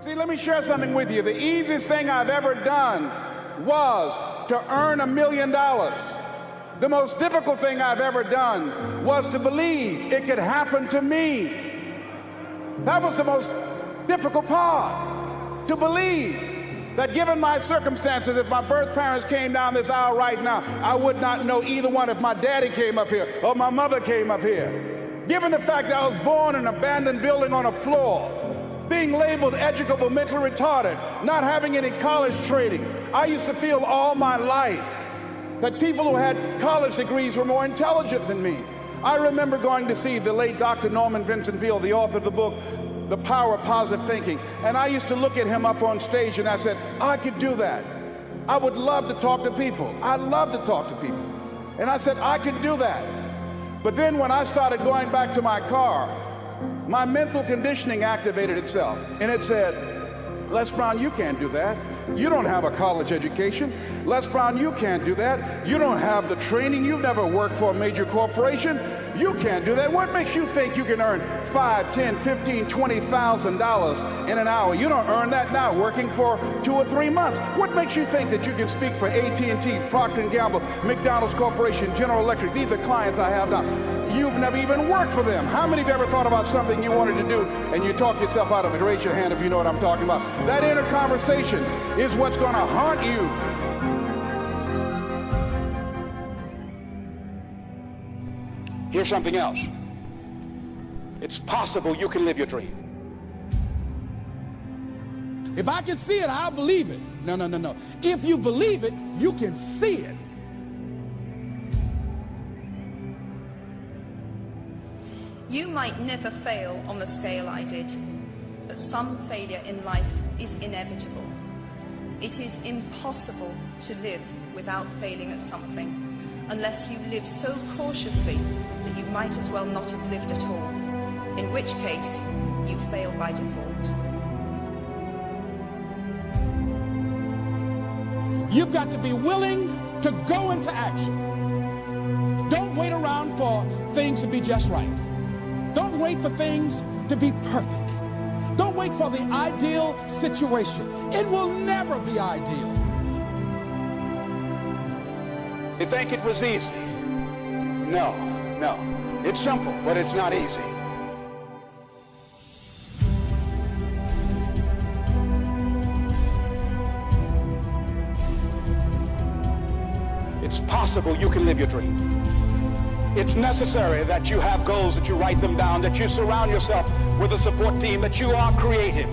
See, let me share something with you. The easiest thing I've ever done was to earn $1 million. The most difficult thing I've ever done was to believe it could happen to me. That was the most difficult part, to believe that given my circumstances, if my birth parents came down this aisle right now, I would not know either one if my daddy came up here or my mother came up here. Given the fact that I was born in an abandoned building on a floor, being labeled educable, mentally retarded, not having any college training, I used to feel all my life that people who had college degrees were more intelligent than me. I remember going to see the late Dr. Norman Vincent Peale, the author of the book, The Power of Positive Thinking. And I used to look at him up on stage and I said, I could do that. I would love to talk to people. I love to talk to people. And I said, I could do that. But then when I started going back to my car, my mental conditioning activated itself. And it said, Les Brown, you can't do that. You don't have a college education. Les Brown, you can't do that. You don't have the training. You've never worked for a major corporation. You can't do that. What makes you think you can earn $5, $10, $15, $20,000 in an hour? You don't earn that now working for 2 or 3 months. What makes you think that you can speak for AT&T, Procter & Gamble, McDonald's Corporation, General Electric? These are clients I have now. You've never even worked for them. How many of you ever thought about something you wanted to do and you talk yourself out of it? Raise your hand if you know what I'm talking about. That inner conversation is what's going to haunt you. Here's something else. It's possible you can live your dream. If I can see it, I'll believe it. No. If you believe it, you can see it. You might never fail on the scale I did, but some failure in life is inevitable. It is impossible to live without failing at something, unless you live so cautiously that you might as well not have lived at all, in which case you fail by default. You've got to be willing to go into action. Don't wait around for things to be just right. Don't wait for things to be perfect. Don't wait for the ideal situation. It will never be ideal. You think it was easy? No. It's simple, but it's not easy. It's possible you can live your dream. It's necessary that you have goals, that you write them down, that you surround yourself with a support team, that you are creative.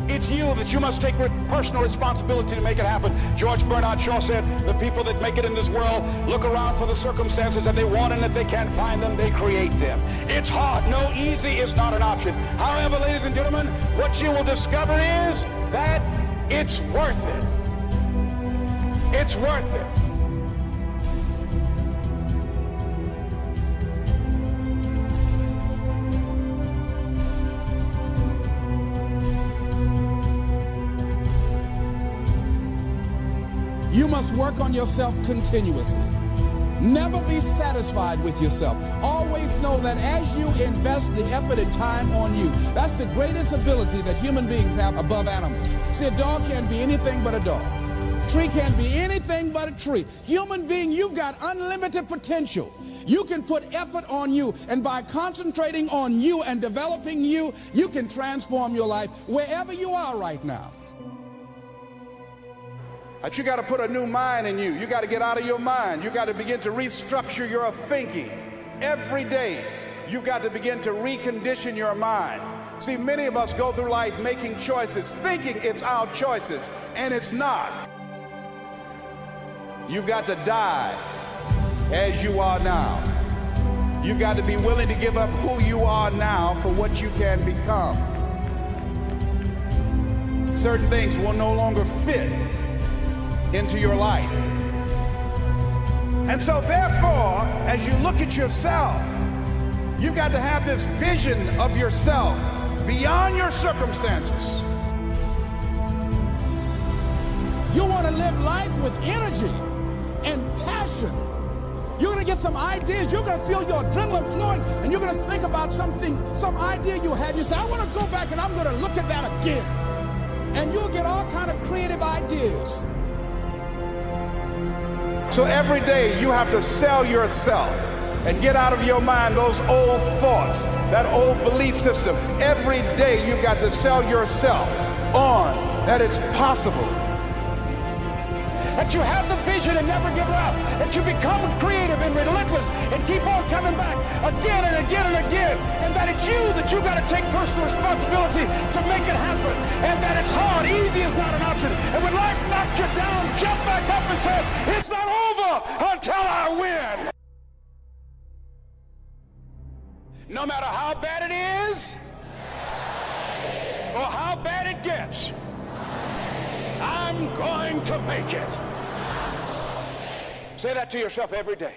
It's you that you must take personal responsibility to make it happen. George Bernard Shaw said, the people that make it in this world look around for the circumstances that they want, and if they can't find them, they create them. It's hard. No, easy is not an option. However, ladies and gentlemen, what you will discover is that it's worth it. It's worth it. You must work on yourself continuously. Never be satisfied with yourself. Always know that as you invest the effort and time on you, that's the greatest ability that human beings have above animals. See, a dog can't be anything but a dog. Tree can't be anything but a tree. Human being, you've got unlimited potential. You can put effort on you, and by concentrating on you and developing you, you can transform your life wherever you are right now. But you got to put a new mind in you. You got to get out of your mind. You got to begin to restructure your thinking. Every day, you've got to begin to recondition your mind. See, many of us go through life making choices, thinking it's our choices, and it's not. You've got to die as you are now. You've got to be willing to give up who you are now for what you can become. Certain things will no longer fit into your life. And so therefore, as you look at yourself, you've got to have this vision of yourself beyond your circumstances. You want to live life with energy and passion. You're going to get some ideas. You're going to feel your adrenaline flowing, and you're going to think about something, some idea you had. You say, I want to go back and I'm going to look at that again. and you'll get all kind of creative ideas. So every day you have to sell yourself and get out of your mind those old thoughts, that old belief system. Every day you've got to sell yourself on that it's possible. That you have the vision and never give up. That you become creative and relentless and keep on coming back again and again and again. And that it's you that you got to take personal responsibility to make it happen. And that it's hard. Easy is not an option. And when life knocks you down, jump back up and say, it's not over until I win. No matter how bad it is or how bad it gets, I'm going to make it. Say that to yourself every day.